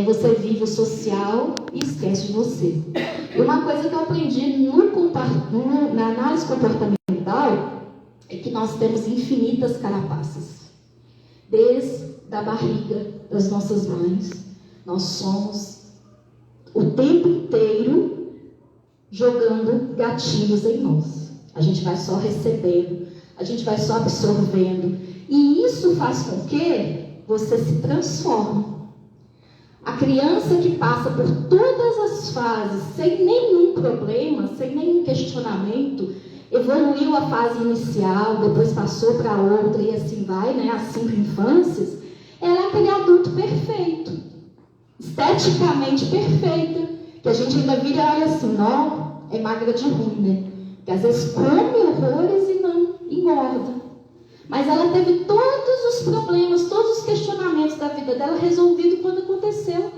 você vive o social e esquece de você. E uma coisa que eu aprendi na análise comportamental é que nós temos infinitas carapaças. Desde a barriga das nossas mães, nós somos o tempo inteiro jogando gatilhos em nós. A gente vai só recebendo, a gente vai só absorvendo. E isso faz com que você se transforme. A criança que passa por todas as fases sem nenhum problema, sem nenhum questionamento, evoluiu a fase inicial, depois passou para outra e assim vai, né? As 5 infâncias, ela é aquele adulto perfeito, esteticamente perfeita, que a gente ainda vira e olha assim, não, é magra de ruim, né? Que às vezes come horrores e não engorda. Mas ela teve todos os problemas, todos os questionamentos da vida dela resolvidos quando aconteceu.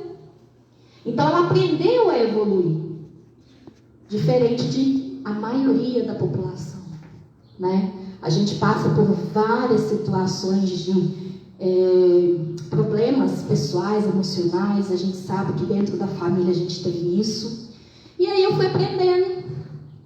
Então ela aprendeu a evoluir. Diferente de a maioria da população, né? A gente passa por várias situações de problemas pessoais, emocionais. A gente sabe que dentro da família a gente teve isso. E aí eu fui aprendendo,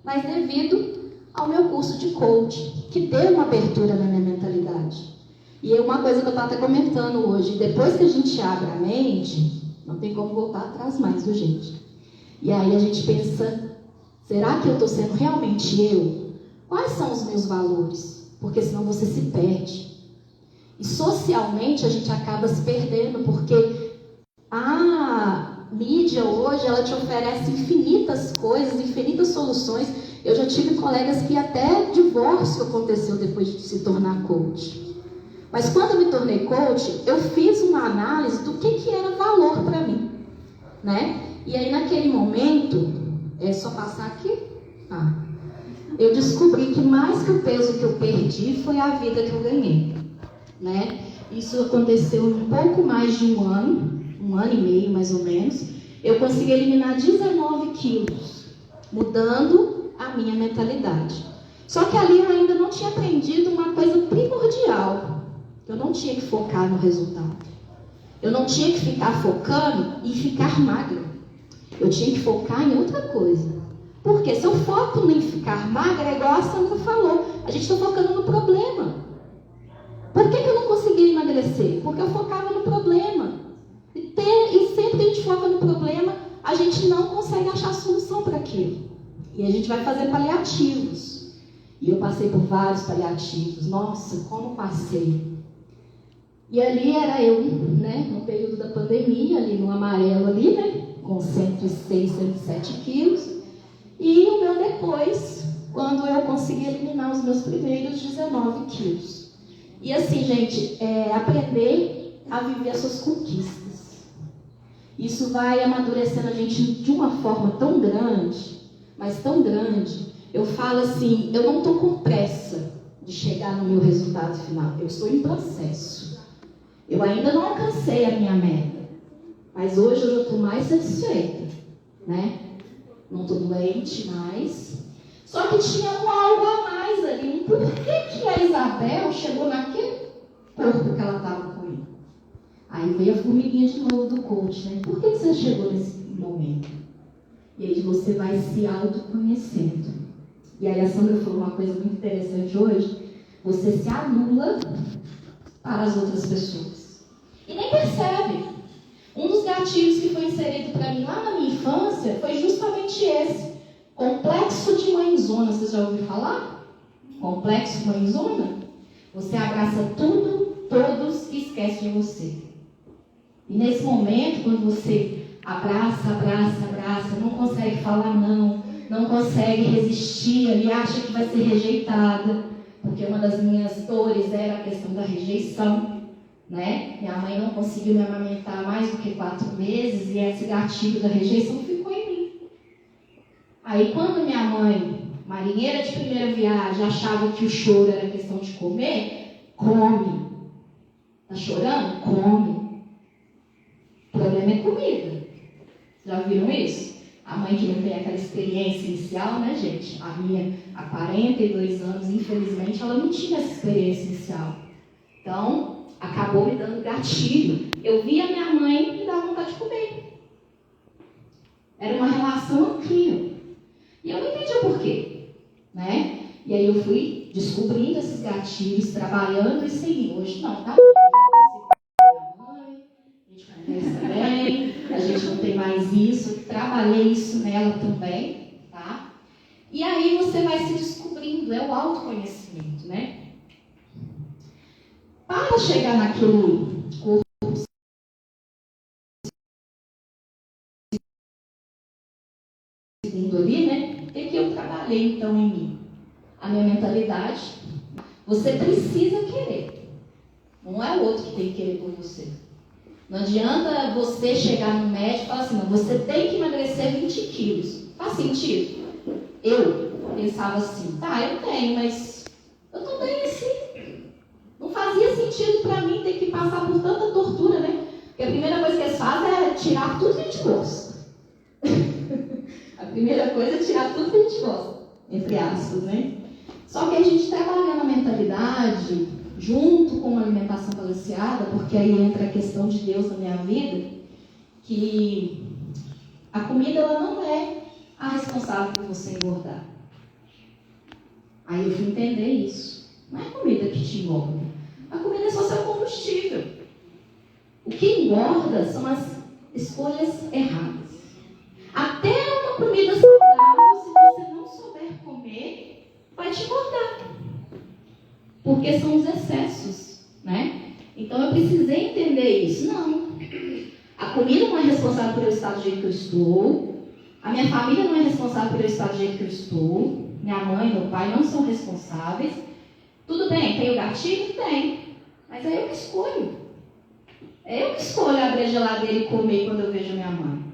mas devido ao meu curso de coach, que deu uma abertura na minha mentalidade. E é uma coisa que eu estava até comentando hoje, depois que a gente abre a mente, não tem como voltar atrás mais, viu, gente? E aí a gente pensa, será que eu estou sendo realmente eu? Quais são os meus valores? Porque senão você se perde. E socialmente a gente acaba se perdendo, porque a mídia hoje, ela te oferece infinitas coisas, infinitas soluções. Eu já tive colegas que até divórcio aconteceu depois de se tornar coach. Mas quando eu me tornei coach, eu fiz uma análise do que era valor para mim, né? E aí naquele momento, é só passar aqui? Eu descobri que mais que o peso que eu perdi foi a vida que eu ganhei, né? Isso aconteceu em um pouco mais de um ano e meio mais ou menos. Eu consegui eliminar 19 quilos, mudando a minha mentalidade. Só que ali eu ainda não tinha aprendido uma coisa primordial. Eu não tinha que focar no resultado. Eu não tinha que ficar focando em ficar magra. Eu tinha que focar em outra coisa. Porque se eu foco em ficar magra, é igual a Sandra falou, a gente está focando no problema. Por que eu não consegui emagrecer? Porque eu focava no problema. E sempre que a gente foca no problema, a gente não consegue achar solução para aquilo. E a gente vai fazer paliativos. E eu passei por vários paliativos. Nossa, como passei. E ali era eu, né, no período da pandemia, ali no amarelo ali, né, com 106, 107 quilos. E o meu depois, quando eu consegui eliminar os meus primeiros 19 quilos. E assim, gente, aprender a viver as suas conquistas. Isso vai amadurecendo a gente de uma forma tão grande, mas tão grande. Eu falo assim, eu não estou com pressa de chegar no meu resultado final. Eu estou em processo. Eu ainda não alcancei a minha meta, mas hoje eu já estou mais satisfeita, né? Não estou doente mais. Só que tinha algo a mais ali. Por que a Isabel chegou naquele corpo que ela estava com ele? Aí veio a formiguinha de novo do coach, né? Por que você chegou nesse momento? E aí você vai se autoconhecendo. E aí a Sandra falou uma coisa muito interessante hoje. Você se anula para as outras pessoas. E nem percebe. Um dos gatilhos que foi inserido para mim lá na minha infância foi justamente esse. Complexo de mãezona. Você já ouviu falar? Complexo mãezona? Você abraça tudo, todos e esquece de você. E nesse momento, quando você abraça, não consegue falar não consegue resistir, ali acha que vai ser rejeitada, porque uma das minhas dores era a questão da rejeição, né? Minha mãe não conseguiu me amamentar mais do que 4 meses e esse gatilho da rejeição ficou em mim. Aí quando minha mãe, marinheira de primeira viagem, achava que o choro era questão de comer, come. Tá chorando? Come. O problema é comida. Já viram isso? A mãe que não tem aquela experiência inicial, né, gente? A minha, há 42 anos, infelizmente, ela não tinha essa experiência inicial. Então, acabou me dando gatilho. Eu via minha mãe e dava vontade de comer. Era uma relação incrível. E eu não entendi o porquê, né? E aí eu fui descobrindo esses gatilhos, trabalhando e seguindo. Hoje não, tá? A gente conversa bem, a gente não tem mais isso. Trabalhei isso nela também, tá? E aí você vai se descobrindo, é o autoconhecimento, né? Para chegar naquele corpo segundo ali, né? O que eu trabalhei então em mim? A minha mentalidade. Você precisa querer. Não é o outro que tem que querer por você. Não adianta você chegar no médico e falar assim, não, você tem que emagrecer 20 quilos. Faz sentido? Eu pensava assim, tá, eu tenho, mas eu tô bem assim. Não fazia sentido para mim ter que passar por tanta tortura, né? Porque a primeira coisa que eles fazem é tirar tudo que a gente gosta. A primeira coisa é tirar tudo que a gente gosta, entre aspas, né? Só que a gente trabalhando a mentalidade, junto com uma alimentação balanceada, porque aí entra a questão de Deus na minha vida, que a comida ela não é a responsável por você engordar. Aí eu fui entender isso. Não é a comida que te engorda. A comida é só seu combustível. O que engorda são as escolhas erradas. Até uma comida saudável, se você não souber comer, vai te engordar. Porque são os excessos, né? Então eu precisei entender isso. Não. A comida não é responsável por eu estar do jeito que eu estou. A minha família não é responsável por eu estar do jeito que eu estou. Minha mãe e meu pai não são responsáveis. Tudo bem, tem o gatilho? Tem. Mas é eu que escolho. É eu que escolho abrir a geladeira e comer quando eu vejo minha mãe.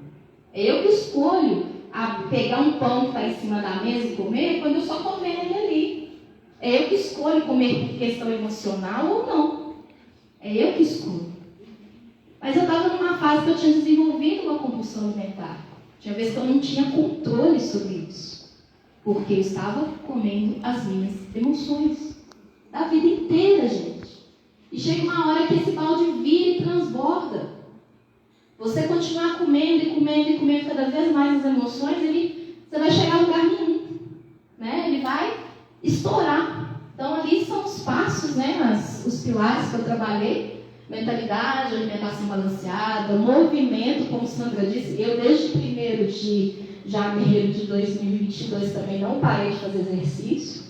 É eu que escolho pegar um pão que está em cima da mesa e comer quando eu só comer ele ali. É eu que escolho comer por questão emocional ou não. É eu que escolho. Mas eu estava numa fase que eu tinha desenvolvido uma compulsão alimentar. Tinha vezes que eu não tinha controle sobre isso. Porque eu estava comendo as minhas emoções. Da vida inteira, gente. E chega uma hora que esse balde vira e transborda. Você continuar comendo e comendo e comendo cada vez mais as emoções, você vai chegar a lugar nenhum. Né? Ele vai estourar. Então ali são os passos, né? Os pilares que eu trabalhei. Mentalidade, alimentação balanceada, movimento, como Sandra disse. Eu desde 1º de janeiro de 2022 também não parei de fazer exercício.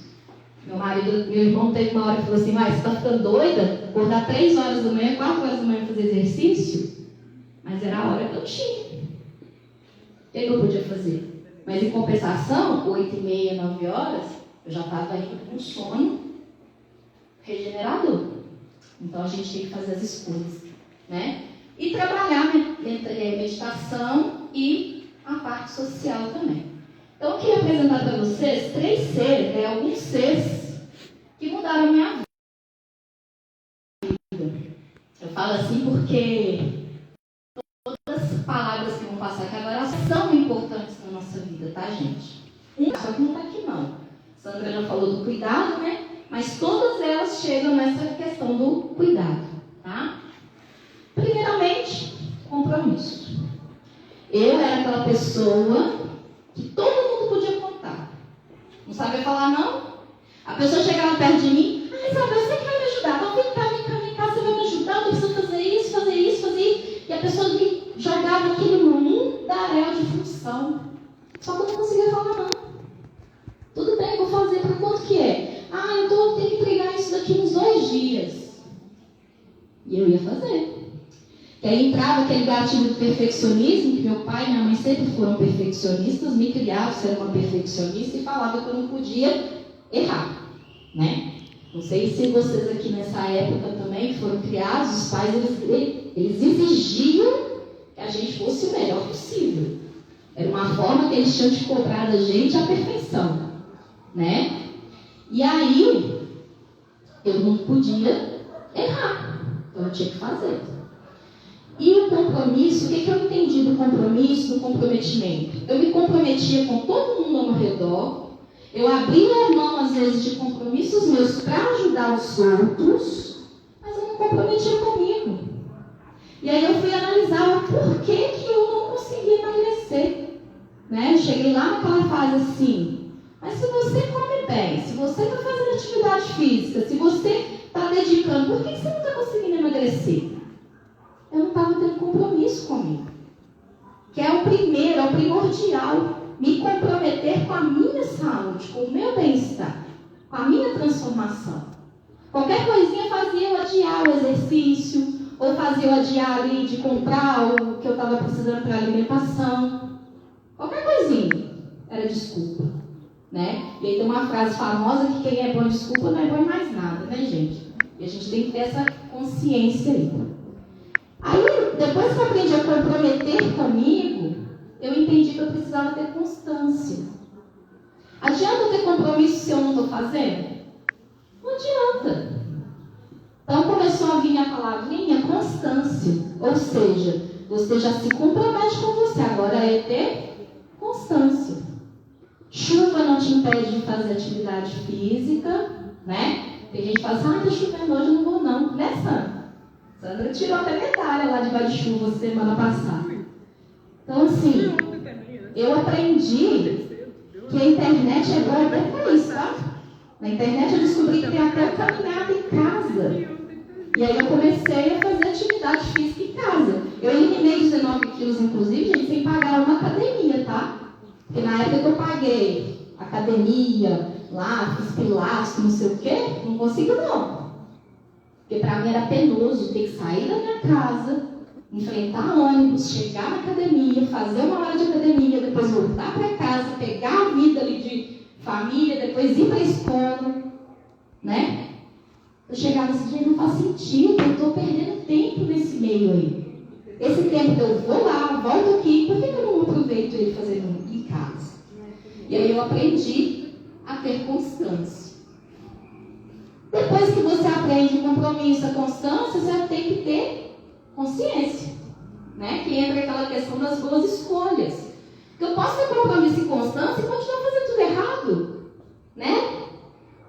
Meu irmão teve uma hora que falou assim, mas você está ficando doida? Acordar 3 horas da manhã, 4 horas da manhã fazer exercício? Mas era a hora que eu tinha. O que eu podia fazer? Mas em compensação, 8h30, 9 horas, eu já estava indo com sono regenerador. Então a gente tem que fazer as escolhas, né? E trabalhar meditação e a parte social também. Então eu queria apresentar para vocês 3 seres, alguns seres que mudaram a minha vida. Eu falo assim porque todas as palavras que vão passar aqui agora são importantes na nossa vida, tá, gente? Só que não está aqui não. Sandra já falou do cuidado, né? Mas todas elas chegam nessa questão do cuidado, tá? Primeiramente, compromisso. Eu era aquela pessoa que todo mundo podia contar. Não sabia falar não? A pessoa chegava perto de mim, Isabel, você que vai me ajudar? Então vem cá, você vai me ajudar, eu preciso fazer isso. E a pessoa me jogava aquilo no mundaréu de função. Só que eu não conseguia falar não. Tudo bem, vou fazer, por quanto que é? Eu tenho que entregar isso daqui uns 2 dias. E eu ia fazer. E aí entrava aquele gatilho do perfeccionismo, que meu pai e minha mãe sempre foram perfeccionistas, me criaram ser uma perfeccionista e falava que eu não podia errar, né? Não sei se vocês aqui nessa época também foram criados, os pais eles exigiam que a gente fosse o melhor possível. Era uma forma que eles tinham de cobrar da gente a perfeição, né? E aí, eu não podia errar, então eu tinha que fazer. E o compromisso, o que eu entendi do compromisso, do comprometimento? Eu me comprometia com todo mundo ao meu redor, eu abria mão às vezes de compromissos meus para ajudar os outros, mas eu não comprometia comigo. E aí eu fui analisar o porquê que eu não conseguia emagrecer. né? Eu cheguei lá naquela fase assim, mas se você come bem, se você está fazendo atividade física, se você está dedicando, por que você não está conseguindo emagrecer? Eu não estava tendo compromisso comigo. Que é o primeiro, é o primordial. Me comprometer com a minha saúde, com o meu bem-estar, com a minha transformação. Qualquer coisinha fazia eu adiar o exercício, ou fazia eu adiar ali de comprar algo que eu estava precisando para alimentação. Qualquer coisinha era desculpa, né? E aí tem uma frase famosa que quem é bom em desculpa não é bom em mais nada, né, gente? E a gente tem que ter essa consciência aí. Aí, depois que eu aprendi a comprometer comigo, eu entendi que eu precisava ter constância. Adianta eu ter compromisso se eu não estou fazendo? Não adianta. Então começou a vir a palavrinha constância. Ou seja, você já se compromete com você. Agora é ter constância. Chuva não te impede de fazer atividade física, né? Tem gente que fala assim, tá chovendo hoje, eu não vou não. Né, Sandra? Sandra tirou até medalha lá de bate-chuva semana passada. Então, assim, eu aprendi que a internet é boa até para isso, tá? Na internet eu descobri que tem até caminhada em casa. E aí eu comecei a fazer atividade física em casa. Eu eliminei 19 quilos, inclusive, gente, sem pagar uma academia, tá? Porque na época que eu paguei academia, lá, fiz pilates, não sei o quê, não consigo não. Porque para mim era penoso ter que sair da minha casa, enfrentar ônibus, chegar na academia, fazer uma hora de academia, depois voltar para casa, pegar a vida ali de família, depois ir para a escola, né? Eu chegava nesse dia, não faz sentido, eu estou perdendo tempo nesse meio aí. Esse tempo que eu vou lá, volto aqui, por que eu não aproveito ele fazendo em casa? E aí eu aprendi a ter constância. Depois que você aprende o compromisso, a constância, você tem que ter consciência, né? Que entra aquela questão das boas escolhas. Porque eu posso ter compromisso e constância e continuar fazendo tudo errado, né?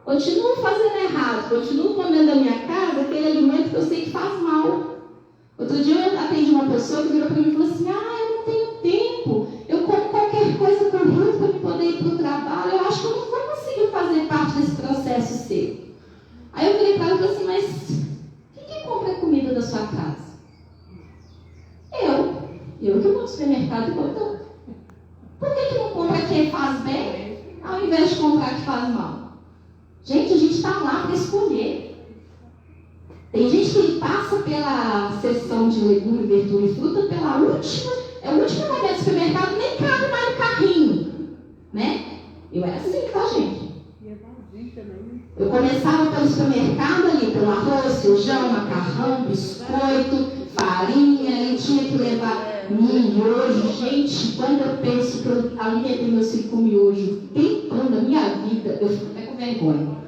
Continuo fazendo errado, continuo comendo da minha casa aquele alimento que eu sei que faz mal. Outro dia eu atendi uma pessoa que virou para mim e falou assim, eu não tenho tempo, eu como qualquer coisa correndo para poder ir para o trabalho, eu acho que eu não vou conseguir fazer parte desse processo seu. Aí eu virei para ela e falei assim, mas quem que compra a comida da sua casa? Eu que vou no supermercado e compro. Por que não compra quem faz bem, ao invés de comprar que faz mal? Gente, a gente está lá para escolher. Tem gente que passa pela seção de legume, verdura e fruta pela última, é o último momento do supermercado, nem cabe mais no carrinho, né? Eu era assim, tá, gente? Eu começava pelo supermercado ali, pelo arroz, feijão, macarrão, biscoito, farinha, e tinha que levar miojo. Gente, quando eu penso que eu alimentei meus filhos com miojo, tempão da minha vida, eu fico até com vergonha.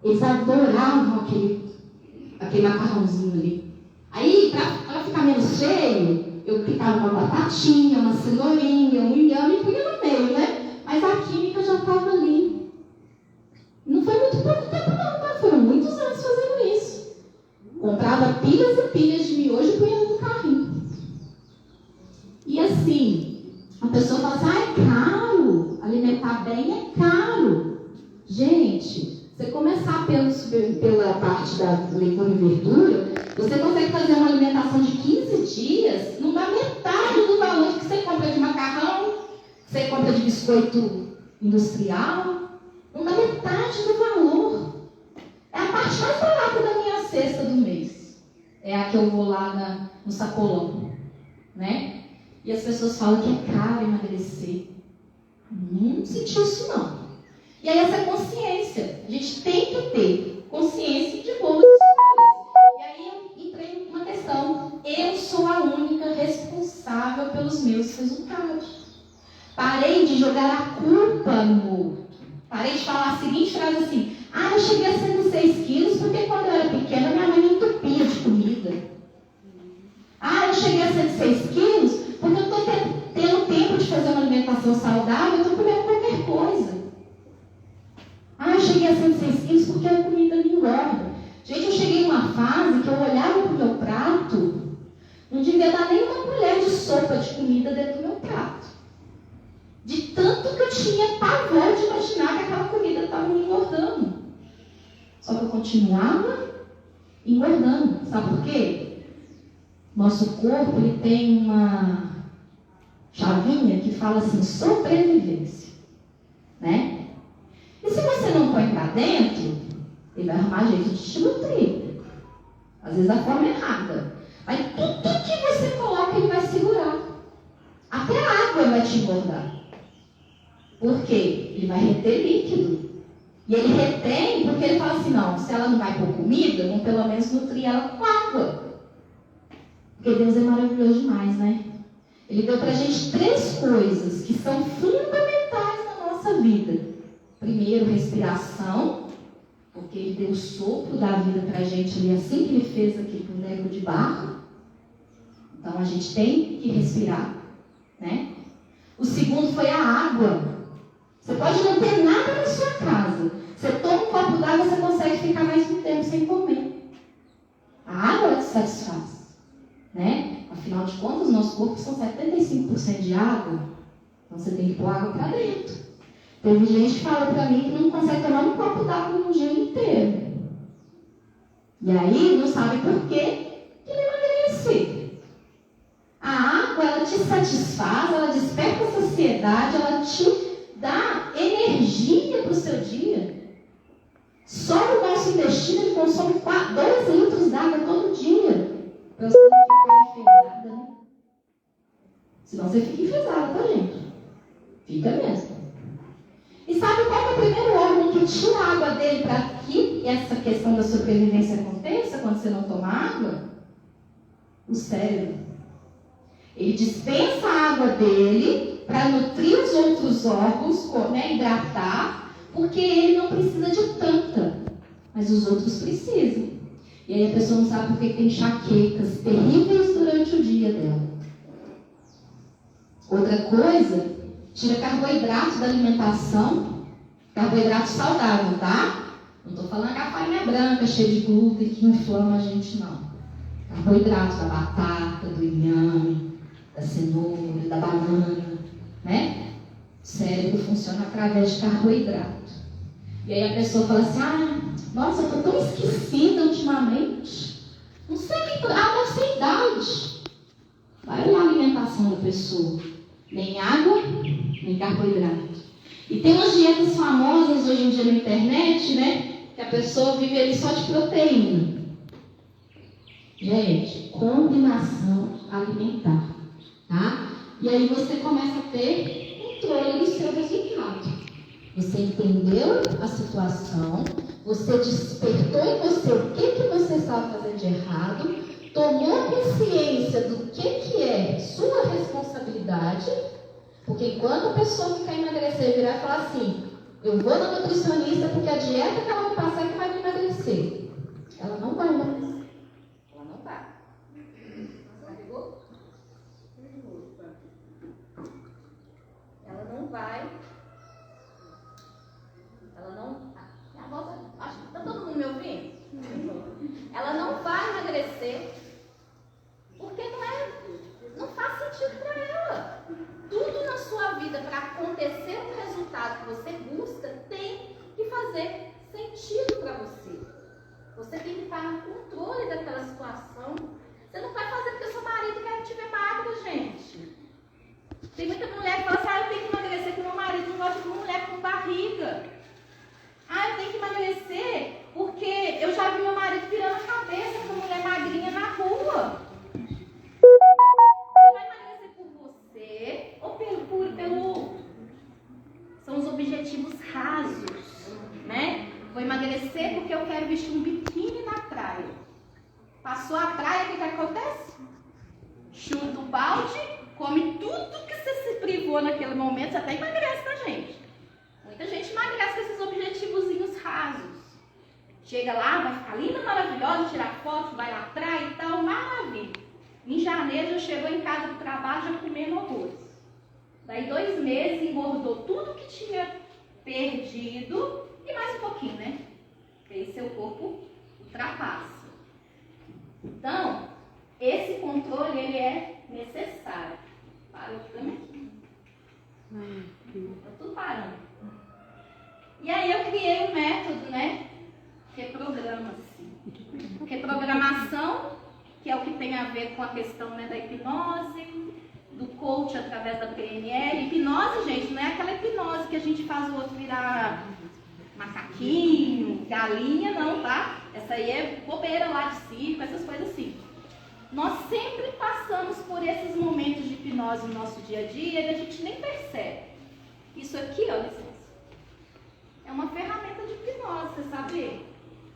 Eles adoravam aquele macarrãozinho ali. Aí, para ficar menos cheio, eu picava uma batatinha, uma cenourinha, um inhame e punha no meio, né? Mas a química já estava ali. Não foi muito pouco tempo não, tá? Foram muitos anos fazendo isso. Comprava pilhas e pilhas de miojo e punha no carrinho. E assim, a pessoa fala assim, é caro, alimentar bem é caro. Gente, você começar pela parte da legume e verdura, você consegue fazer uma alimentação de 15 dias, não dá metade do valor que você compra de macarrão, que você compra de biscoito industrial. Não dá metade do valor. É a parte mais barata da minha cesta do mês. É a que eu vou lá no sacolão, né? E as pessoas falam que é caro emagrecer. Não senti isso não. E aí essa consciência. A gente tem que ter consciência de boas escolhas. E aí eu entrei numa questão. Eu sou a única responsável pelos meus resultados. Parei de jogar a culpa no outro. Parei de falar a seguinte frase assim, eu cheguei a 106 quilos porque quando eu era pequena minha mãe me entupia de comida. Eu cheguei a 106 quilos porque eu estou tendo tempo de fazer uma alimentação saudável, eu estou comendo qualquer coisa. Eu cheguei a 106 quilos porque a comida me engorda. Gente, eu cheguei numa fase que eu olhava para o meu prato, não devia dar nem uma colher de sopa de comida dentro do meu prato. tanto que eu tinha pavor de imaginar que aquela comida estava me engordando. Só que eu continuava engordando. Sabe por quê? Nosso corpo ele tem uma chavinha que fala assim, sobrevivência. Né? E se você não põe para dentro, ele vai arrumar jeito de te nutrir. Às vezes da forma errada. Mas tudo que você coloca, ele vai segurar. Até a água vai te engordar. Por quê? Ele vai reter líquido. E ele retém porque ele fala assim, não, se ela não vai por comida, vamos pelo menos nutrir ela com água. Porque Deus é maravilhoso demais, né? Ele deu pra gente 3 coisas que são fundamentais na nossa vida. Primeiro, respiração. Porque ele deu o sopro da vida pra gente ali, assim que ele fez aqui pro boneco de barro. Então a gente tem que respirar, né? O segundo foi a água. Você pode não ter nada na sua casa. Você toma um copo d'água, você consegue ficar mais um tempo sem comer. A água te satisfaz, né? Afinal de contas, nossos corpos são 75% de água. Então você tem que pôr água para dentro. Teve gente que fala para mim que não consegue tomar um copo d'água no dia inteiro. E aí não sabe por quê que ele emagrecer. A água, ela te satisfaz, ela desperta a saciedade, ela te dá energia para o seu dia. Só o nosso intestino ele consome 2 litros d'água todo dia. Para você não ficar enfesada, né? Senão você fica enfesada, tá, gente? Fica mesmo. E sabe qual é o primeiro órgão que tira a água dele para que essa questão da sobrevivência aconteça quando você não toma água? O cérebro. Ele dispensa a água dele para nutrir os outros órgãos, né, hidratar, porque ele não precisa de tanta, mas os outros precisam. E aí a pessoa não sabe por que tem enxaquecas terríveis durante o dia dela. Outra coisa, tira carboidrato da alimentação, carboidrato saudável, tá? Não estou falando que a farinha branca cheia de glúten que inflama a gente, não. Carboidrato da batata, do inhame, da cenoura, da banana, né? O cérebro funciona através de carboidrato. E aí a pessoa fala assim, nossa, eu estou tão esquecida ultimamente. Não sei o que... deve ser idade. Vai olhar a alimentação da pessoa. Nem água, nem carboidrato. E tem umas dietas famosas hoje em dia na internet, né? Que a pessoa vive ali só de proteína. Gente, combinação alimentar, tá? E aí você começa a ter controle do seu resultado. Você entendeu a situação, você despertou em você o que você estava fazendo de errado, tomou consciência do que é sua responsabilidade, porque enquanto a pessoa que quer emagrecer virar e falar assim, eu vou na nutricionista porque a dieta que ela vai passar é que vai me emagrecer, ela não vai emagrecer. Ela não vai. Carregou? Ela não vai. Ela não... A voz, acho que está todo mundo me ouvindo? Ela não vai emagrecer porque não faz sentido para ela. Tudo na sua vida, para acontecer um resultado que você busca, tem que fazer sentido para você. Você tem que estar no controle daquela situação. Você não vai fazer porque seu marido quer te ver magra, gente. Tem muita mulher que fala assim, eu tenho que emagrecer porque meu marido não gosta de uma mulher com barriga. Eu tenho que emagrecer porque eu já vi meu marido virando a cabeça com uma mulher magrinha na rua. Você vai emagrecer por você ou pelo... São os objetivos rasos, né? Vou emagrecer porque eu quero vestir um biquíni na praia. Passou a praia, o que acontece? Chuta o balde, come tudo que você se privou naquele momento, você até emagrece, tá, gente? Muita gente emagrece com esses objetivozinhos rasos. Chega lá, vai ficar linda, maravilhosa, tirar foto, vai na praia e tal, maravilha. Em janeiro já chegou em casa do trabalho, já comendo horrores. Daí 2 meses engordou tudo que tinha perdido e mais um pouquinho, né? Porque aí seu corpo ultrapassa. Então, esse controle ele é necessário. Parou também? criei um método, né? Reprograma-se. Reprogramação, que é o que tem a ver com a questão, né, da hipnose, do coach através da PNL. Hipnose, gente, não é aquela hipnose que a gente faz o outro virar macaquinho, galinha, não, tá? Essa aí é bobeira lá de circo, essas coisas assim. Nós sempre passamos por esses momentos de hipnose no nosso dia a dia e a gente nem percebe. Isso aqui, ó, licença, é uma ferramenta de hipnose, você sabe?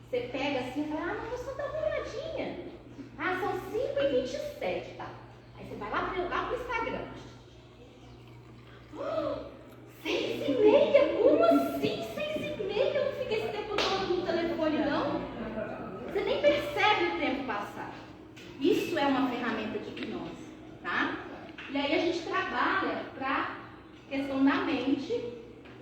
Você pega assim e fala, não, vou só dar uma olhadinha. São 5h27, tá? Aí você vai lá pro Instagram. 6h30? Como assim 6h30? Eu não fiquei esse tempo todo no telefone, não. Você nem percebe o tempo passar. Isso é uma ferramenta de hipnose, tá? E aí a gente trabalha para questão da mente,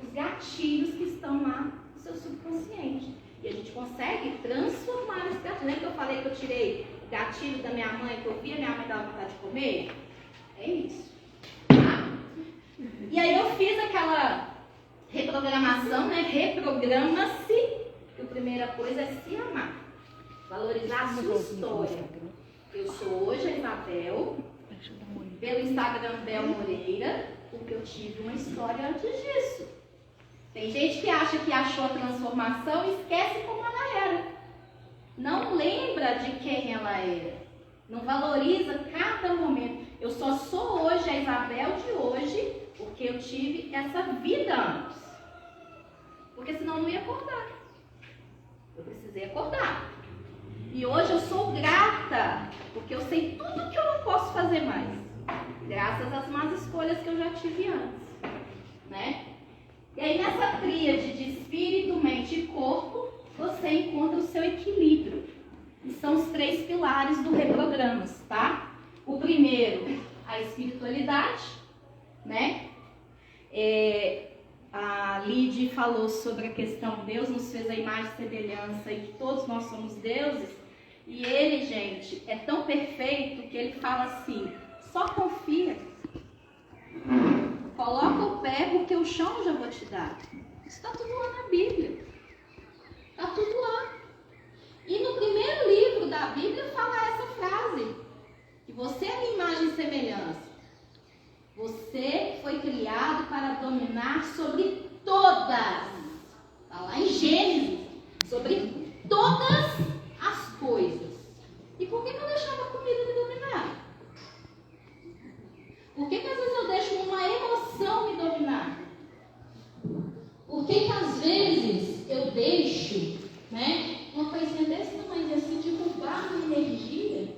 os gatilhos que estão lá no seu subconsciente. E a gente consegue transformar esse gatilho. Lembra que eu falei que eu tirei o gatilho da minha mãe, que eu via minha mãe dar vontade de comer? É isso. Tá? E aí eu fiz aquela reprogramação, né? Reprograma-se. A primeira coisa é se amar. Valorizar a sua história. Eu sou hoje a Isabel, pelo Instagram Bel Moreira, porque eu tive uma história antes disso. Tem gente que acha que achou a transformação e esquece como ela era. Não lembra de quem ela era. Não valoriza cada momento. Eu só sou hoje a Isabel de hoje porque eu tive essa vida antes. Porque senão eu não ia acordar. Eu precisei acordar. E hoje eu sou grata, porque eu sei tudo que eu não posso fazer mais. Graças às más escolhas que eu já tive antes. Né? E aí nessa tríade de espírito, mente e corpo, você encontra o seu equilíbrio. E são os 3 pilares do Reprogramas, tá? O primeiro, a espiritualidade, né? A Lide falou sobre a questão Deus nos fez a imagem e semelhança e que todos nós somos deuses. E ele, gente, é tão perfeito que ele fala assim, só confia. Coloca o pé porque o chão eu já vou te dar. Isso está tudo lá na Bíblia. Está tudo lá. E no primeiro livro da Bíblia fala essa frase. Que você é minha imagem e semelhança. Você foi criado para dominar sobre todas. Está lá em Gênesis. Sobre todas as coisas. E por que eu deixava a comida me dominar? Por que às vezes eu deixo uma emoção me dominar? Por que às vezes eu deixo, né, uma coisinha desse tamanho assim, derrubar a minha energia?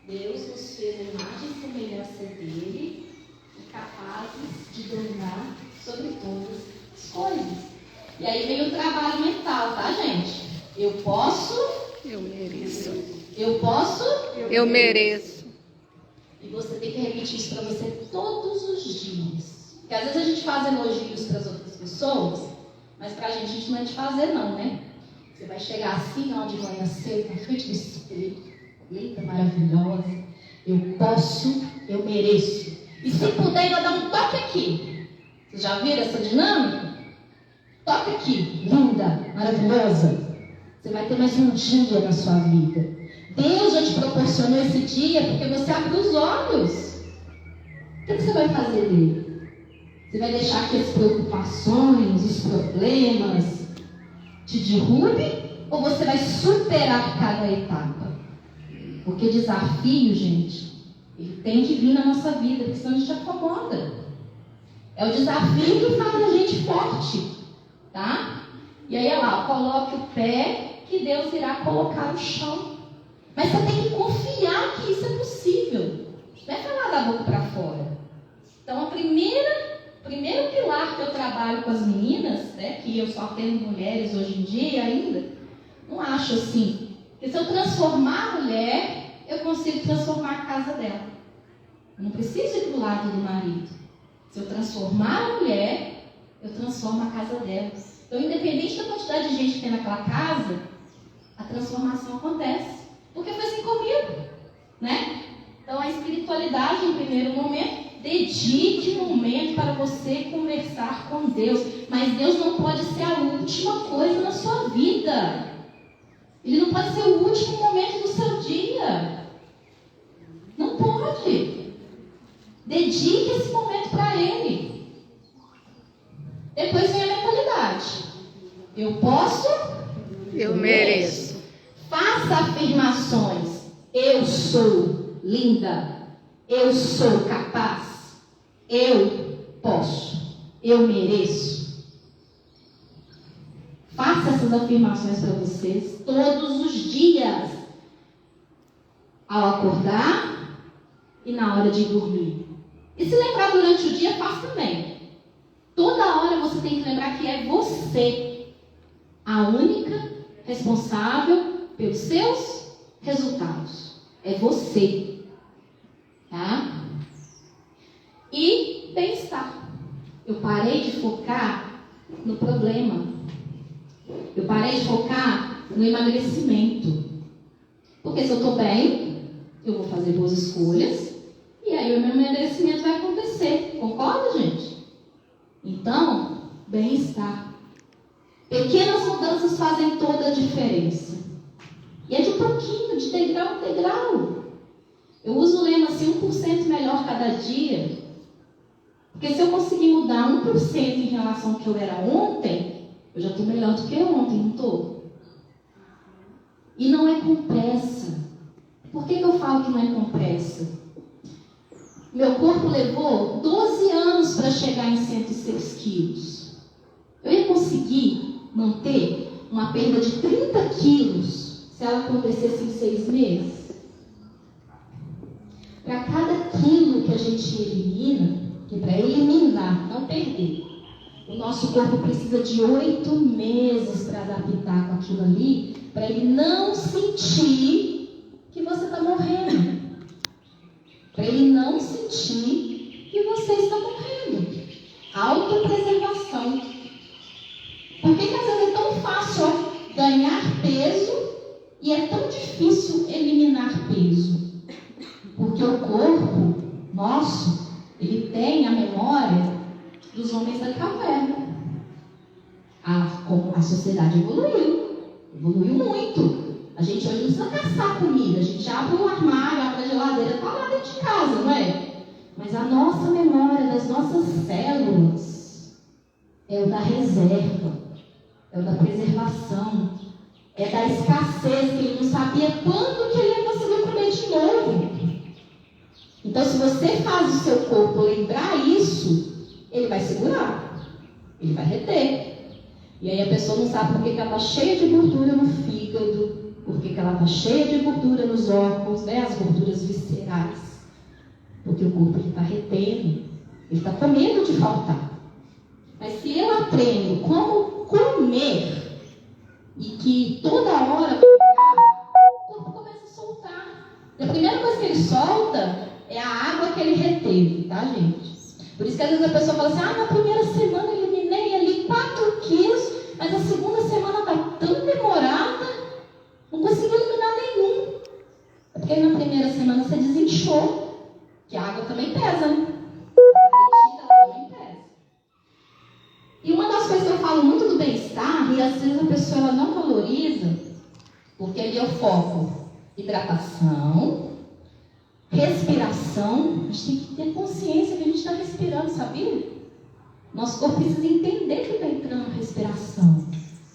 Deus nos fez a imagem e semelhança dele e capazes de dominar sobre todas as coisas. E aí vem o trabalho mental, tá, gente? Eu posso. Eu mereço. Eu posso. Eu mereço. E você tem que repetir isso para você todos os dias. Porque às vezes a gente faz elogios para as outras pessoas, mas para a gente não é de fazer não, né? Você vai chegar assim, ó, de manhã cedo, na frente do espelho, linda, maravilhosa. Eu posso, eu mereço. E se puder ainda dar um toque aqui. Vocês já viram essa dinâmica? Toque aqui, linda, maravilhosa. Você vai ter mais um dia na sua vida. Deus já te proporcionou esse dia porque você abriu os olhos. O que você vai fazer dele? Você vai deixar que as preocupações, os problemas te derrubem? Ou você vai superar cada etapa? Porque desafio, gente, ele tem de vir na nossa vida, porque senão a gente acomoda. É o desafio que faz a gente forte, tá? E aí, olha lá, coloque o pé que Deus irá colocar no chão. Mas você tem que confiar que isso é possível. Não é falar da boca para fora. Então, o primeiro pilar que eu trabalho com as meninas, né, que eu só tenho mulheres hoje em dia ainda, não acho assim. Porque se eu transformar a mulher, eu consigo transformar a casa dela. Eu não preciso ir para o lado do marido. Se eu transformar a mulher, eu transformo a casa dela. Então, independente da quantidade de gente que tem naquela casa, a transformação acontece. Porque foi assim comigo, né? Então, a espiritualidade, em primeiro momento, Dedique um momento para você conversar com Deus. Mas Deus não pode ser a última coisa na sua vida. Ele não pode ser o último momento do seu dia. Não pode. Dedique esse momento para Ele. Depois vem a mentalidade. Eu posso? Eu mereço. Faça afirmações. Eu sou linda. Eu sou capaz. Eu posso. Eu mereço. Faça essas afirmações para vocês todos os dias. Ao acordar e na hora de dormir. E se lembrar durante o dia, faz também. Toda hora você tem que lembrar que é você a única responsável pelos seus resultados. É você. Tá? E bem-estar. Eu parei de focar no problema. Eu parei de focar no emagrecimento. Porque se eu estou bem, eu vou fazer boas escolhas. E aí o meu emagrecimento vai acontecer. Concorda, gente? Então, bem-estar. Pequenas mudanças fazem toda a diferença. E é de pouquinho, de degrau em degrau. Eu uso o lema assim, 1% melhor cada dia. Porque se eu conseguir mudar 1% em relação ao que eu era ontem, eu já estou melhor do que ontem, não estou? E não é com pressa. Por que eu falo que não é com pressa? Meu corpo levou 12 anos para chegar em 106 quilos. Eu ia conseguir manter uma perda de 30 quilos se ela acontecesse em 6 meses? Para cada quilo que a gente elimina, que para eliminar, não perder, o nosso corpo precisa de 8 meses para adaptar com aquilo ali, para ele não sentir que você está morrendo. Para ele não sentir que você está morrendo. Autopreservação. Por que às vezes é tão fácil ganhar peso e é tão difícil eliminar peso? Porque o corpo nosso, ele tem a memória dos homens da caverna. A sociedade evoluiu muito. A gente hoje não precisa caçar comida, a gente abre o armário, abre a geladeira, está lá dentro de casa, não é? Mas a nossa memória das nossas células é o da reserva, é o da preservação, é da escassez, que ele não sabia quando que ele ia conseguir comer de novo. Então, se você faz o seu corpo lembrar isso, ele vai segurar, ele vai reter. E aí a pessoa não sabe por que ela está cheia de gordura no fígado, por que ela está cheia de gordura nos órgãos, né? As gorduras viscerais. Porque o corpo está retendo, ele está com medo de faltar. Mas se eu aprendo como comer e que toda hora o corpo começa a soltar. E a primeira coisa que ele solta é a água que ele reteve, tá, gente? Por isso que às vezes a pessoa fala assim, na primeira semana eu eliminei ali 4 quilos, mas a segunda semana está tão demorada, não consegui eliminar nenhum. É porque na primeira semana você desinchou, que a água também pesa, né? A retida, ela também pesa. E uma das coisas que eu falo muito do bem-estar, e às vezes a pessoa ela não valoriza, porque ali eu foco hidratação, respiração. A gente tem que ter consciência que a gente está respirando, sabia? Nosso corpo precisa entender que está entrando respiração.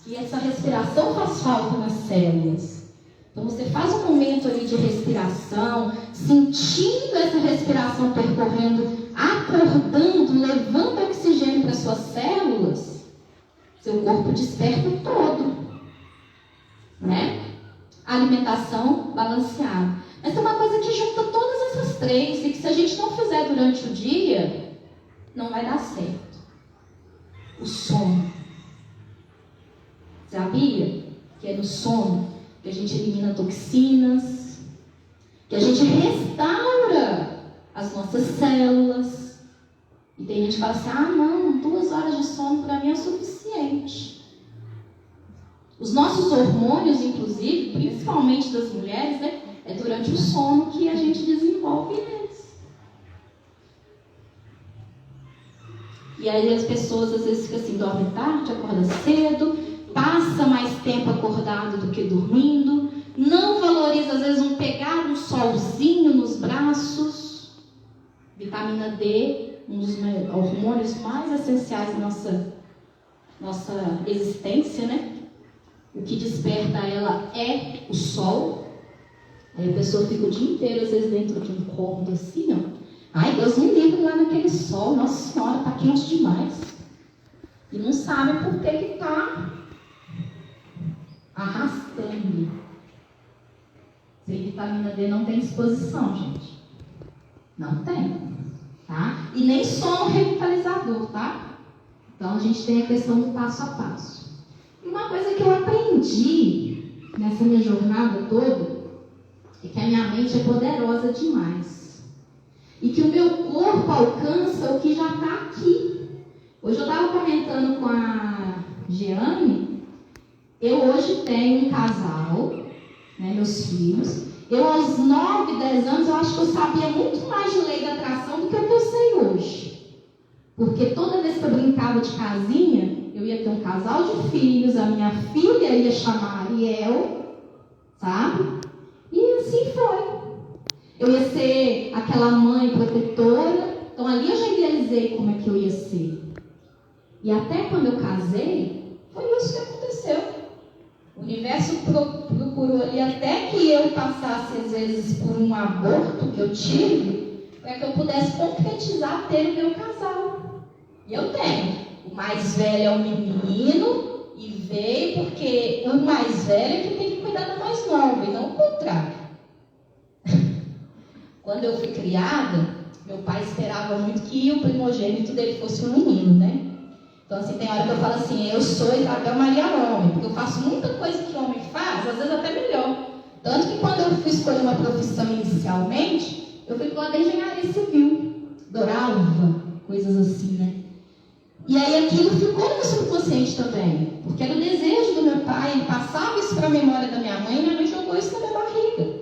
E essa respiração faz falta nas células. Então você faz um momento ali de respiração, sentindo essa respiração percorrendo, acordando, levando oxigênio para suas células. Seu corpo desperta todo. Né? Alimentação balanceada. Mas tem uma coisa que junta todas essas três e que se a gente não fizer durante o dia, não vai dar certo. O sono. Sabia que é no sono que a gente elimina toxinas, que a gente restaura as nossas células. E tem gente que fala assim, não, 2 horas de sono para mim é suficiente. Os nossos hormônios, inclusive, principalmente das mulheres, né, é durante o sono que a gente desenvolve eles. E aí as pessoas às vezes ficam assim, dorme tarde, acorda cedo, passa mais tempo acordado do que dormindo, não valoriza às vezes pegar um solzinho nos braços. Vitamina D, um dos hormônios mais essenciais da nossa existência, né? O que desperta ela é o sol. Aí a pessoa fica o dia inteiro, às vezes, dentro de um cômodo assim, ó. Ai, Deus me livre lá naquele sol. Nossa Senhora, tá quente demais. E não sabe por que que tá arrastando. Sem vitamina D não tem disposição, gente. Não tem, tá? E nem sono revitalizador, tá? Então a gente tem a questão do passo a passo. E uma coisa que eu aprendi nessa minha jornada toda é que a minha mente é poderosa demais. E que o meu corpo alcança o que já está aqui. Hoje eu estava comentando com a Jeane. Eu hoje tenho um casal, né, meus filhos. Eu aos 9, 10 anos, eu acho que eu sabia muito mais de lei da atração do que o que eu sei hoje. Porque toda vez que eu brincava de casinha, eu ia ter um casal de filhos, a minha filha ia chamar Ariel, sabe? E assim foi. Eu ia ser aquela mãe protetora. Então ali eu já idealizei como é que eu ia ser. E até quando eu casei, foi isso que aconteceu. O universo procurou ali até que eu passasse às vezes por um aborto que eu tive, para que eu pudesse concretizar ter o meu casal. E eu tenho. O mais velho é o menino e veio porque o mais velho é que tem que cuidar da mais nova e não o contrário. Quando eu fui criada, meu pai esperava muito que o primogênito dele fosse um menino, né? Então, assim, tem hora que eu falo assim, eu sou Isabel Maria Homem, porque eu faço muita coisa que homem faz, às vezes até melhor. Tanto que quando eu fui escolher uma profissão inicialmente, eu fui para a engenharia civil, adorava coisas assim, né? E aí aquilo ficou no meu subconsciente também, porque era o desejo do meu pai, ele passava isso para a memória da minha mãe, e minha mãe jogou isso na minha barriga.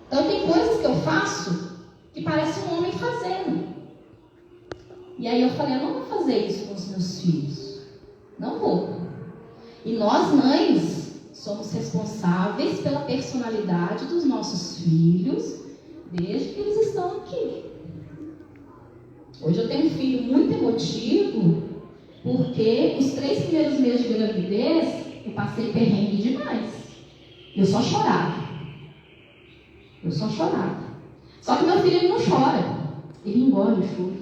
Então tem coisas que eu faço que parece um homem fazendo. E aí eu falei, eu não vou fazer isso com os meus filhos. Não vou. E nós, mães, somos responsáveis pela personalidade dos nossos filhos desde que eles estão aqui. Hoje eu tenho um filho muito emotivo porque os 3 primeiros meses de gravidez eu passei perrengue demais. Eu só chorava. Só que meu filho ele não chora. Ele engole o choro.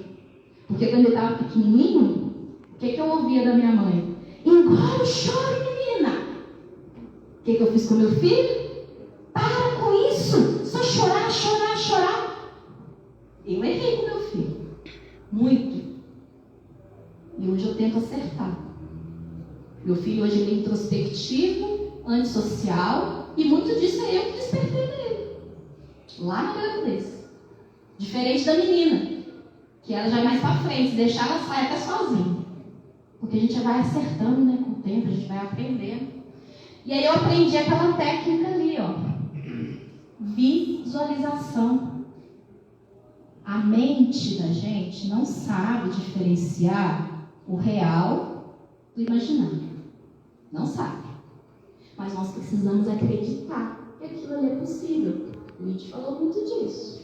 Porque quando ele estava pequenininho, o que eu ouvia da minha mãe? Engole o choro, menina! O que eu fiz com meu filho? Para com isso! Só chorar. Eu errei com meu filho. Muito. E hoje eu tento acertar. Meu filho hoje ele é introspectivo, antissocial, e muito disso é eu que despertei dele. Lá na gravidez. Diferente da menina, que ela já é mais pra frente, deixar ela sair até sozinha. Porque a gente já vai acertando, né, com o tempo, a gente vai aprendendo. E aí eu aprendi aquela técnica ali, ó. Visualização. A mente da gente não sabe diferenciar o real do imaginário. Não sabe. Mas nós precisamos acreditar que aquilo ali é possível. A gente falou muito disso.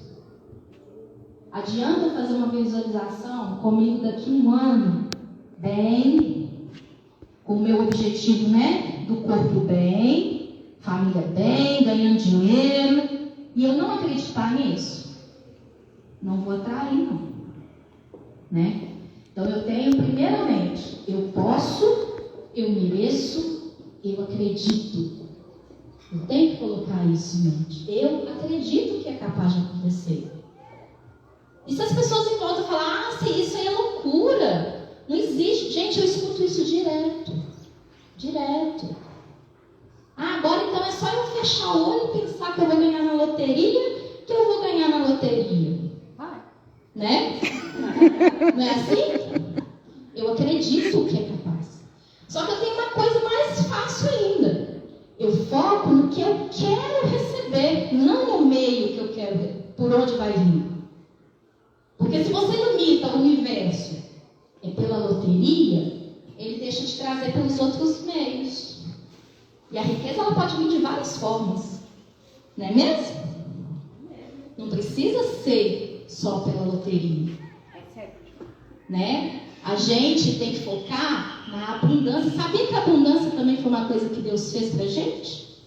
Adianta fazer uma visualização comigo daqui a um ano, bem, com o meu objetivo, né? Do corpo bem, família bem, ganhando dinheiro, e eu não acreditar nisso, não vou atrair, não. Né? Então eu tenho, primeiramente, eu posso, eu mereço, eu acredito. Eu tenho que colocar isso em mente. Eu acredito que é capaz de acontecer. E se as pessoas em volta falam, isso aí é loucura, não existe. Gente, eu escuto isso direto. Agora então é só eu fechar o olho e pensar que eu vou ganhar na loteria, Vai. Né? Não é assim? Eu acredito que é capaz. Só que eu tenho uma coisa mais fácil ainda. Eu foco no que eu quero receber, não no meio que eu quero, por onde vai vir. Porque se você limita o universo, é pela loteria, ele deixa de trazer pelos outros meios. E a riqueza ela pode vir de várias formas. Não é mesmo? Não precisa ser só pela loteria. Né? A gente tem que focar na abundância. Sabia que a abundância também foi uma coisa que Deus fez pra gente?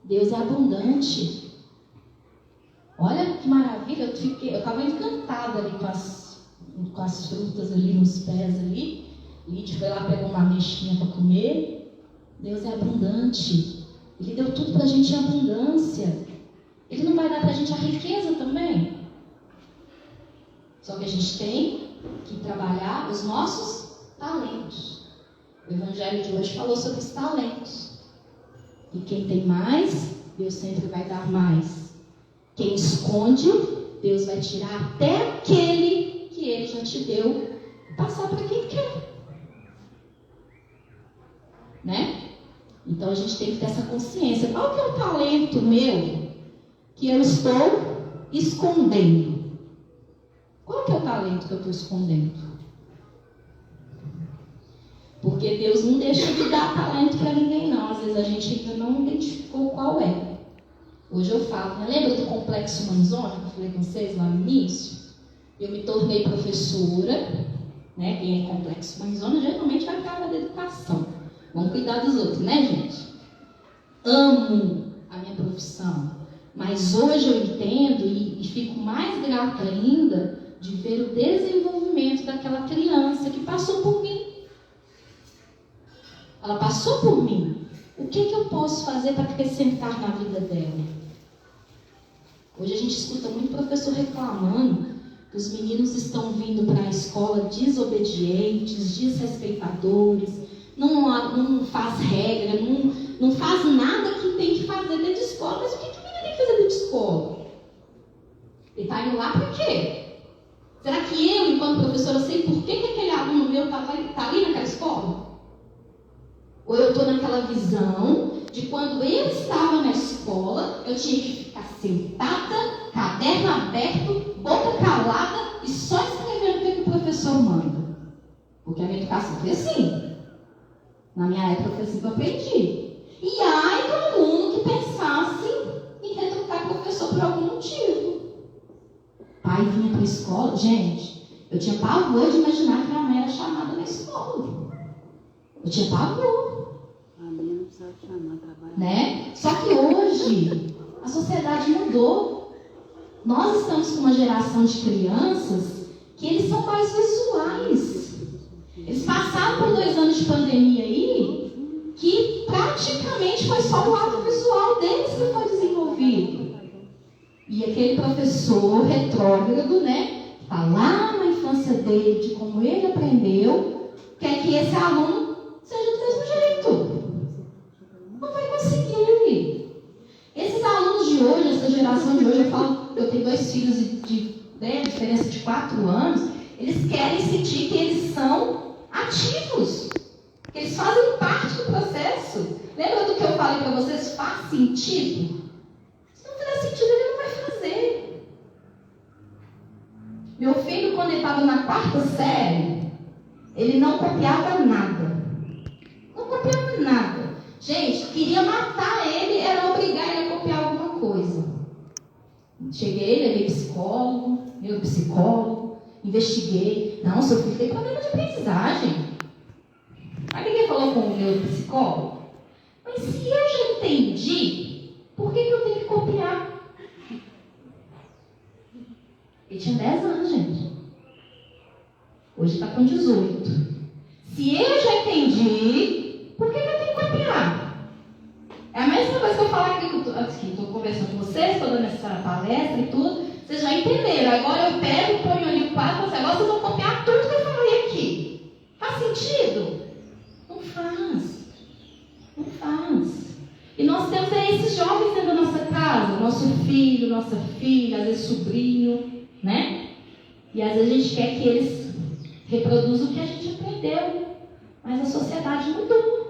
Deus é abundante. Olha que maravilha, eu estava encantada ali com as frutas ali nos pés ali. Lídia foi lá, pegou uma ameixinha para comer. Deus é abundante. Ele deu tudo para a gente em abundância. Ele não vai dar para a gente a riqueza também? Só que a gente tem que trabalhar os nossos talentos. O Evangelho de hoje falou sobre os talentos. E quem tem mais, Deus sempre vai dar mais. Quem esconde, Deus vai tirar até aquele que Ele já te deu, passar para quem quer. Né? Então a gente tem que ter essa consciência. Qual que é o talento meu que eu estou escondendo? Qual que é o talento que eu estou escondendo? Porque Deus não deixa de dar talento para ninguém, não. Às vezes a gente ainda não identificou qual é. Hoje eu falo, né? Lembra do Complexo Mãezona que eu falei com vocês lá no início? Eu me tornei professora, né? Quem é Complexo Mãezona geralmente vai para a área da educação. Vamos cuidar dos outros, né, gente? Amo a minha profissão, mas hoje eu entendo e fico mais grata ainda de ver o desenvolvimento daquela criança que passou por mim. Ela passou por mim. O que eu posso fazer para acrescentar na vida dela? Hoje a gente escuta muito professor reclamando que os meninos estão vindo para a escola desobedientes, desrespeitadores, não faz regra, não faz nada que tem que fazer dentro de escola. Mas o que o menino tem que fazer dentro de escola? Ele está indo lá para quê? Será que eu, enquanto professora, sei por que aquele aluno meu está ali naquela escola? Ou eu estou naquela visão de quando eu estava na escola, eu tinha que ficar sentada, caderno aberto, boca calada e só escrevendo o que o professor manda. Porque a minha educação foi assim. Na minha época foi assim que eu aprendi. E ai do aluno que pensasse em retrucar o professor por algum motivo. Pai vinha para a escola, gente, eu tinha pavor de imaginar que minha mãe era chamada na escola. Eu tinha pavor. A minha não precisava chamar trabalho. Né? Só que hoje a sociedade mudou. Nós estamos com uma geração de crianças que eles são mais visuais. Eles passaram por 2 anos de pandemia aí, que praticamente foi só o lado visual deles que foi desenvolvido. E aquele professor retrógrado, né, está lá na infância dele, de como ele aprendeu, quer que esse aluno seja do mesmo jeito. Não vai conseguir. Esses alunos de hoje, essa geração de hoje, eu tenho 2 filhos de diferença de 4 anos, eles querem sentir que eles são ativos, que eles fazem parte do processo. Lembra do que eu falei para vocês? Faz sentido? Se não fizer sentido, ele não vai fazer. Meu filho, quando ele estava na 4ª série, ele não copiava nada. Não copiava nada. Gente, queria matar ele, era obrigar ele a copiar alguma coisa. Cheguei, levei psicólogo, meu psicólogo, investiguei. Não, seu filho tem problema de aprendizagem. Aí ninguém falou com o meu psicólogo. Mas se eu já entendi, por que eu tenho que copiar? Ele tinha 10 anos, gente. Hoje está com 18. Se eu já entendi, por que eu tenho que copiar? É a mesma coisa que eu falar aqui, estou conversando com vocês, estou dando essa palestra e tudo. Vocês já entenderam. Agora eu pego, ponho ali o quadro e falo assim, agora vocês vão copiar tudo que eu falei aqui. Faz sentido? Não faz. Não faz. E nós temos aí esses jovens dentro da nossa casa, nosso filho, nossa filha, às vezes sobrinho, né? E às vezes a gente quer que eles reproduzam o que a gente aprendeu. Mas a sociedade mudou.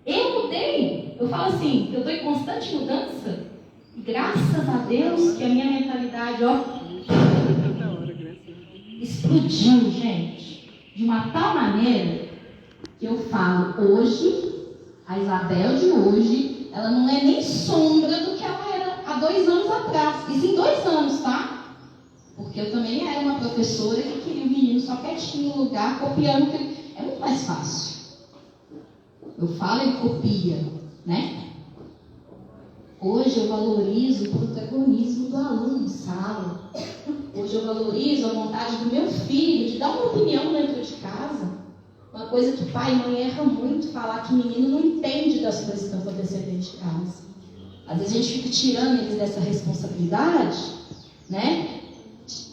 Eu mudei. Eu falo assim, eu estou em constante mudança. E graças a Deus que a minha mentalidade, explodiu, gente, de uma tal maneira que eu falo, hoje, a Isabel de hoje, ela não é nem sombra do que ela era há 2 anos atrás. Isso em 2 anos, tá? Porque eu também era uma professora que queria o menino só quietinho no lugar, copiando. É muito mais fácil. Eu falo e copia, né? Hoje eu valorizo o protagonismo do aluno em sala. Hoje eu valorizo a vontade do meu filho de dar uma opinião dentro de casa. Uma coisa que pai e mãe erram muito, falar que o menino não entende das coisas que estão acontecendo dentro de casa. Às vezes a gente fica tirando eles dessa responsabilidade, né?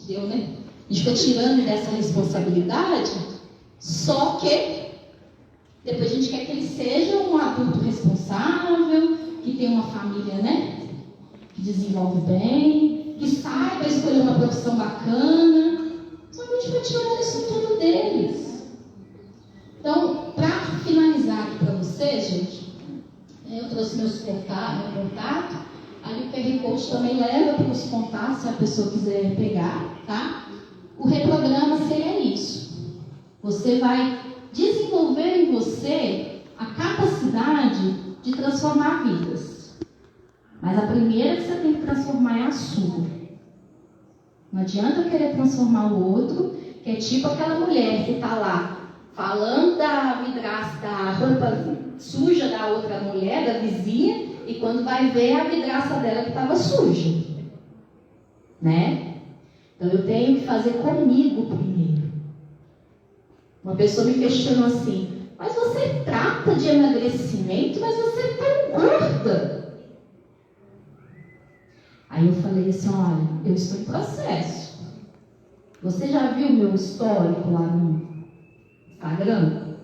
Deu, né? A gente fica tirando dessa responsabilidade, só que depois a gente quer que ele seja um adulto responsável, que tem uma família, né? Que desenvolve bem, que saiba escolher uma profissão bacana. Só que a gente vai tirando isso tudo deles. Então, para finalizar aqui para vocês, gente, eu trouxe meu contato. Ali o QR Code também leva para os contatos, se a pessoa quiser pegar, tá? O reprograma seria isso. Você vai desenvolver em você a capacidade de transformar vidas. Mas a primeira que você tem que transformar é a sua. Não adianta querer transformar o outro, que é tipo aquela mulher que está lá falando da vidraça, da roupa suja da outra mulher, da vizinha, e quando vai ver a vidraça dela que estava suja. Né? Então eu tenho que fazer comigo primeiro. Uma pessoa me questionou assim, mas você trata de emagrecimento, mas você é tão gorda. Aí eu falei assim, olha, eu estou em processo. Você já viu o meu histórico lá no Instagram?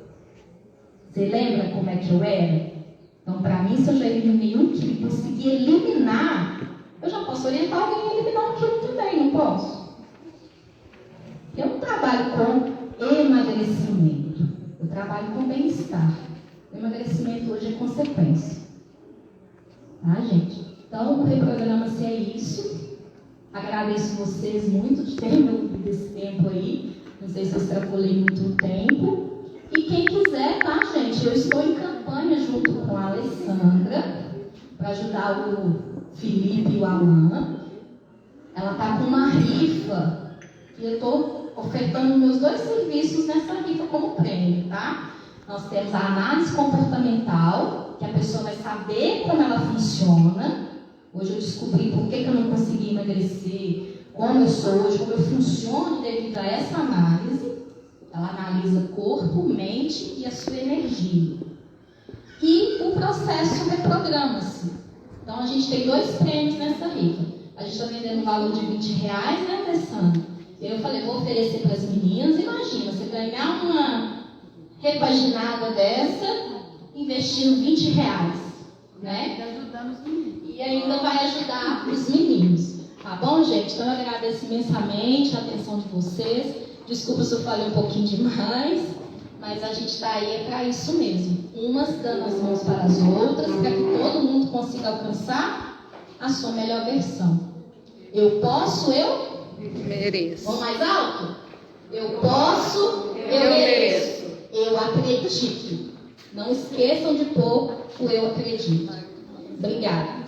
Você lembra como é que eu era? Então, para mim, se eu já eliminei 1 quilo e conseguir eliminar, eu já posso orientar alguém a eliminar 1 quilo também, não posso? Eu não trabalho com emagrecimento, eu trabalho com bem-estar. O emagrecimento hoje é consequência. Tá, gente? Então, o reprograma-se é isso. Agradeço vocês muito de terem me ouvido esse tempo aí. Não sei se eu extrapolei muito o tempo. E quem quiser, tá, gente? Eu estou em campanha junto com a Alessandra para ajudar o Felipe e o Alan. Ela está com uma rifa e eu estou ofertando meus 2 serviços nessa rifa como prêmio, tá? Nós temos a análise comportamental, que a pessoa vai saber como ela funciona. Hoje eu descobri por que eu não consegui emagrecer, como eu sou hoje, como eu funciono devido a essa análise. Ela analisa corpo, mente e a sua energia. E o processo reprograma-se. Então a gente tem 2 prêmios nessa rifa. A gente está vendendo no valor de R$20, né, Alessandra? E eu falei, vou oferecer para as meninas. Imagina, você ganhar uma repaginada dessa, investindo R$20, né? Ajudando os meninos. E ainda vai ajudar os meninos. Tá bom, gente? Então eu agradeço imensamente a atenção de vocês. Desculpa se eu falei um pouquinho demais, mas a gente está aí para isso mesmo. Umas dando as mãos para as outras, para que todo mundo consiga alcançar a sua melhor versão. Eu posso, eu mereço. Vamos mais alto? Eu posso, eu mereço. Eu acredito. Não esqueçam de pôr o eu acredito. Obrigada.